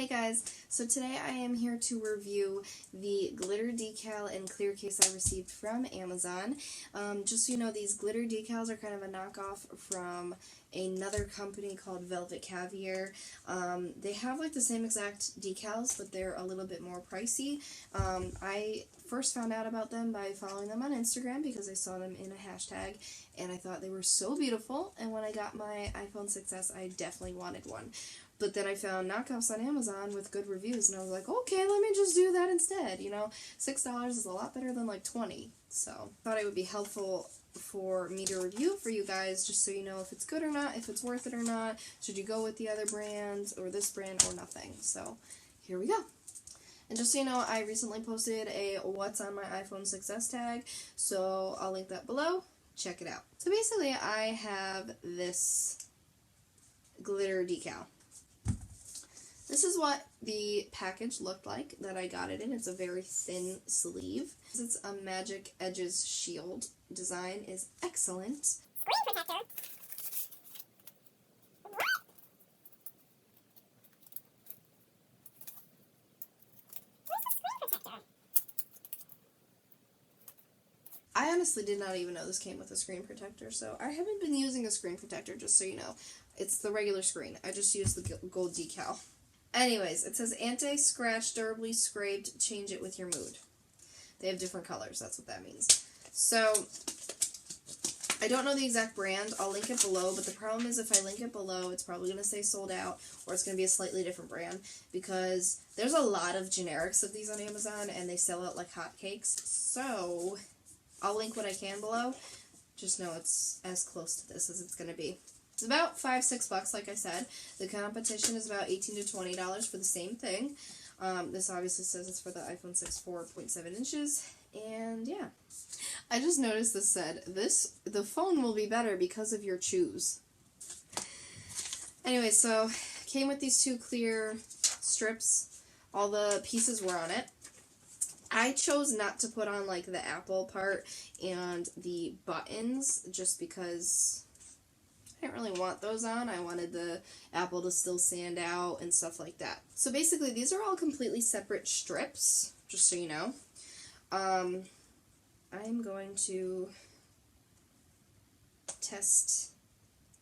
Hey guys, so today I am here to review the glitter decal and clear case I received from Amazon. Just so you know, these glitter decals are kind of a knockoff from another company called Velvet Caviar. They have like the same exact decals, but they're a little bit more pricey. I first found out about them by following them on Instagram because I saw them in a hashtag and I thought they were so beautiful, and when I got my iPhone 6s I definitely wanted one. But then I found knockoffs on Amazon with good reviews, and I was like, okay, let me just do that instead. You know, $6 is a lot better than like $20. So thought it would be helpful for me to review for you guys, just so you know if it's good or not, if it's worth it or not. Should you go with the other brands or this brand or nothing? So here we go. And just so you know, I recently posted a what's on my iPhone 6s tag, so I'll link that below. Check it out. So basically I have this glitter decal. This is what the package looked like that I got it in. It's a very thin sleeve. It's a Magic Edges shield. Design is excellent. Screen protector. What? Where's the screen protector? I honestly did not even know this came with a screen protector, so I haven't been using a screen protector, just so you know. It's the regular screen. I just use the gold decal. Anyways, it says anti-scratch, durably scraped, change it with your mood. They have different colors, that's what that means. So, I don't know the exact brand, I'll link it below, but the problem is if I link it below, it's probably going to say sold out, or it's going to be a slightly different brand, because there's a lot of generics of these on Amazon, and they sell out like hotcakes. So, I'll link what I can below. Just know it's as close to this as it's going to be. It's about $5-6, like I said. The competition is about $18 to $20 for the same thing. This obviously says it's for the iPhone 6 4.7 inches. And yeah. I just noticed this said, the phone will be better because of your chews. Anyway, so came with these two clear strips. All the pieces were on it. I chose not to put on like the Apple part and the buttons just because I didn't really want those on. I wanted the Apple to still stand out and stuff like that. So basically these are all completely separate strips, just so you know. I'm going to test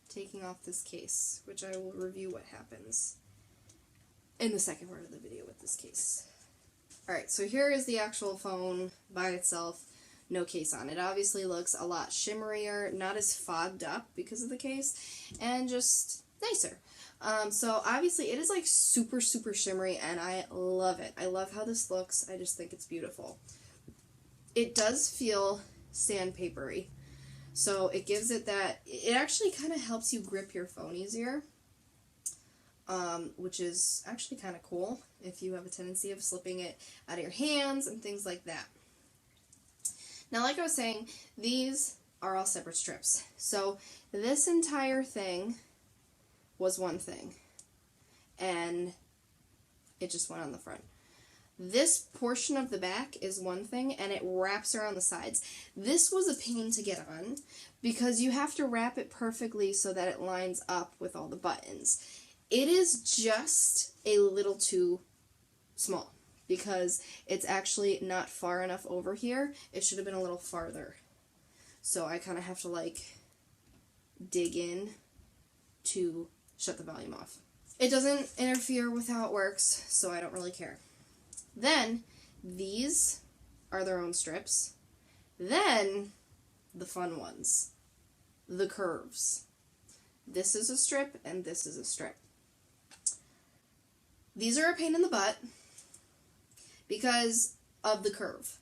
taking off this case, which I will review what happens in the second part of the video with this case. Alright, so here is the actual phone by itself. No case on. It obviously looks a lot shimmerier, not as fogged up because of the case, and just nicer. So obviously it is like super, super shimmery, and I love it. I love how this looks. I just think it's beautiful. It does feel sandpapery, so it gives it that, it actually kind of helps you grip your phone easier, which is actually kind of cool if you have a tendency of slipping it out of your hands and things like that. Now, like I was saying, these are all separate strips. So this entire thing was one thing, and it just went on the front. This portion of the back is one thing, and it wraps around the sides. This was a pain to get on because you have to wrap it perfectly so that it lines up with all the buttons. It is just a little too small, because it's actually not far enough over here. It should have been a little farther. So I kind of have to like dig in to shut the volume off. It doesn't interfere with how it works, so I don't really care. Then these are their own strips. Then the fun ones, the curves. This is a strip and this is a strip. These are a pain in the butt because of the curve.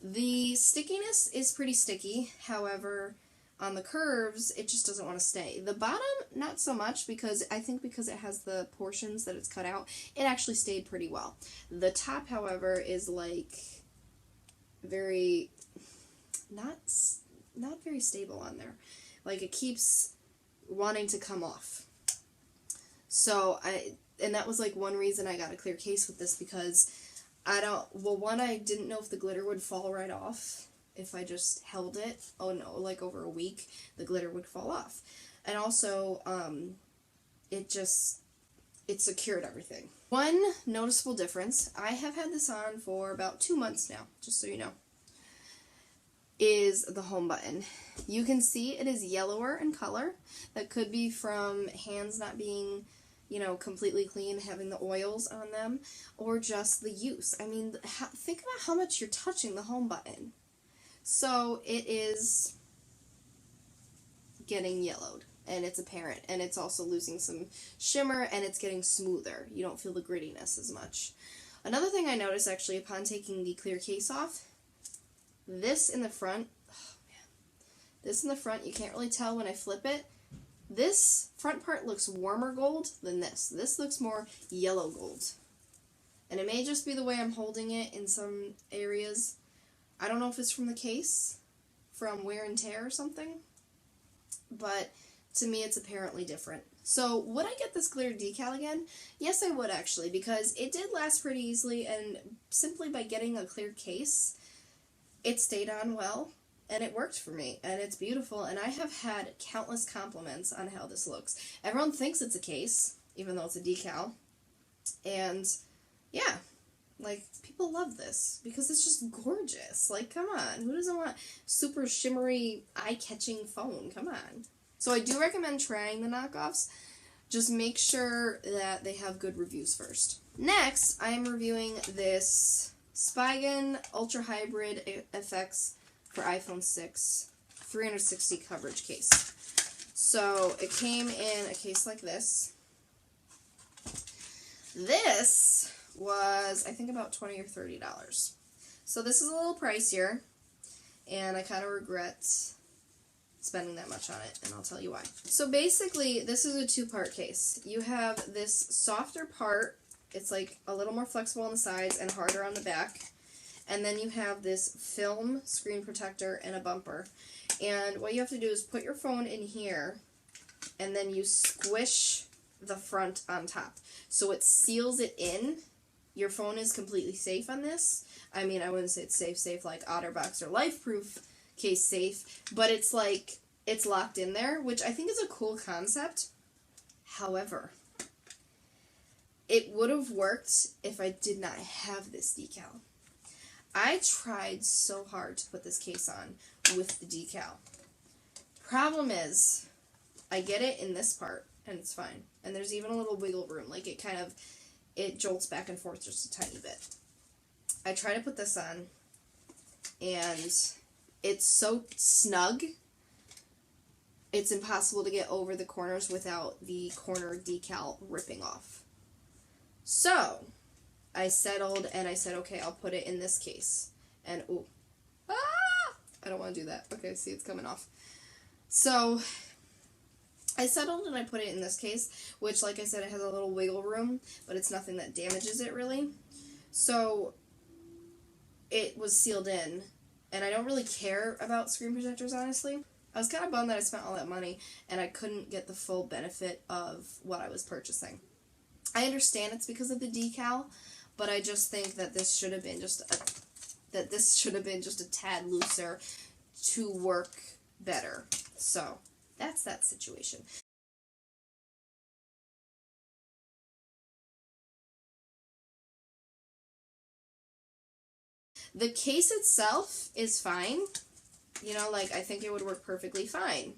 The stickiness is pretty sticky, however, on the curves, it just doesn't want to stay. The bottom, not so much, because I think because it has the portions that it's cut out, it actually stayed pretty well. The top, however, is like very, not very stable on there. Like it keeps wanting to come off. So and that was like one reason I got a clear case with this, because I didn't know if the glitter would fall right off if I just held it. Oh no, like over a week, the glitter would fall off. And also, it it secured everything. One noticeable difference, I have had this on for about 2 months now, just so you know, is the home button. You can see it is yellower in color. That could be from hands not being, you know, completely clean, having the oils on them, or just the use. I mean, think about how much you're touching the home button. So it is getting yellowed, and it's apparent, and it's also losing some shimmer, and it's getting smoother. You don't feel the grittiness as much. Another thing I noticed actually upon taking the clear case off, this in the front, oh man, this in the front, you can't really tell when I flip it. This front part looks warmer gold than this. This looks more yellow gold. And it may just be the way I'm holding it in some areas. I don't know if it's from the case, from wear and tear or something, but to me it's apparently different. So would I get this glitter decal again? Yes, I would actually, because it did last pretty easily, and simply by getting a clear case, it stayed on well, and it worked for me, and it's beautiful, and I have had countless compliments on how this looks. Everyone thinks it's a case, even though it's a decal, and yeah, like, people love this, because it's just gorgeous. Like, come on, who doesn't want super shimmery, eye-catching phone? Come on. So I do recommend trying the knockoffs. Just make sure that they have good reviews first. Next, I am reviewing this Spigen Ultra Hybrid FX for iPhone 6 360 coverage case. So it came in a case like this. This was, I think, about $20 or $30. So this is a little pricier, and I kind of regret spending that much on it, and I'll tell you why. So basically, this is a two-part case. You have this softer part. It's like a little more flexible on the sides and harder on the back. And then you have this film screen protector and a bumper. And what you have to do is put your phone in here, and then you squish the front on top. So it seals it in. Your phone is completely safe on this. I mean, I wouldn't say it's safe like OtterBox or LifeProof case safe, but it's like, it's locked in there, which I think is a cool concept. However, it would have worked if I did not have this decal. I tried so hard to put this case on with the decal. Problem is, I get it in this part, and it's fine. And there's even a little wiggle room, like it jolts back and forth just a tiny bit. I try to put this on, and it's so snug, it's impossible to get over the corners without the corner decal ripping off. So, I settled, and I said, okay, I'll put it in this case. And, ooh. Ah! I don't want to do that. Okay, see, it's coming off. So, I settled, and I put it in this case, which, like I said, it has a little wiggle room, but it's nothing that damages it, really. So, it was sealed in, and I don't really care about screen protectors, honestly. I was kind of bummed that I spent all that money, and I couldn't get the full benefit of what I was purchasing. I understand it's because of the decal, but I just think that this should have been just a tad looser to work better. So, that's that situation. The case itself is fine. You know, like, I think it would work perfectly fine.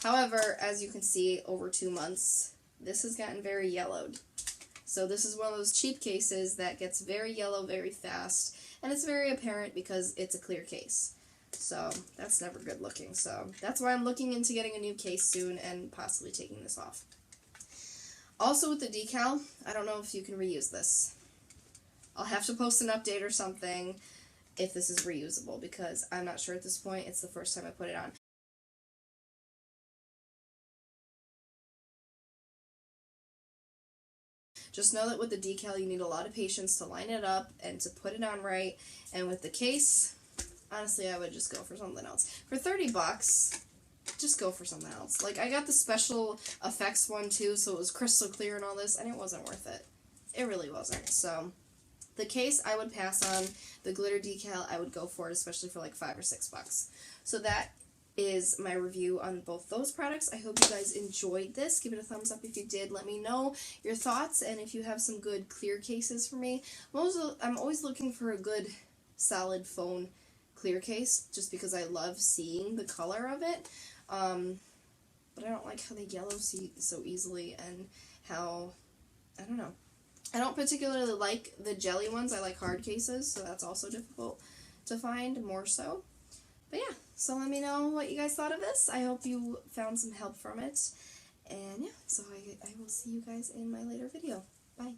However, as you can see, over 2 months, this has gotten very yellowed. So this is one of those cheap cases that gets very yellow very fast, and it's very apparent because it's a clear case. So that's never good looking. So that's why I'm looking into getting a new case soon and possibly taking this off. Also with the decal, I don't know if you can reuse this. I'll have to post an update or something if this is reusable, because I'm not sure at this point. It's the first time I put it on. Just know that with the decal, you need a lot of patience to line it up and to put it on right. And with the case, honestly, I would just go for something else. For $30, just go for something else. Like, I got the special effects one too, so it was crystal clear and all this, and it wasn't worth it. It really wasn't. So, the case I would pass on. The glitter decal I would go for it, especially for like $5 or $6. So that is my review on both those products. I hope you guys enjoyed this. Give it a thumbs up if you did. Let me know your thoughts, and if you have some good clear cases for me. I'm always looking for a good solid phone clear case, just because I love seeing the color of it. But I don't like how they yellow so easily, and how, I don't know. I don't particularly like the jelly ones. I like hard cases, so that's also difficult to find more so. But yeah, so let me know what you guys thought of this. I hope you found some help from it. And yeah, so I will see you guys in my later video. Bye.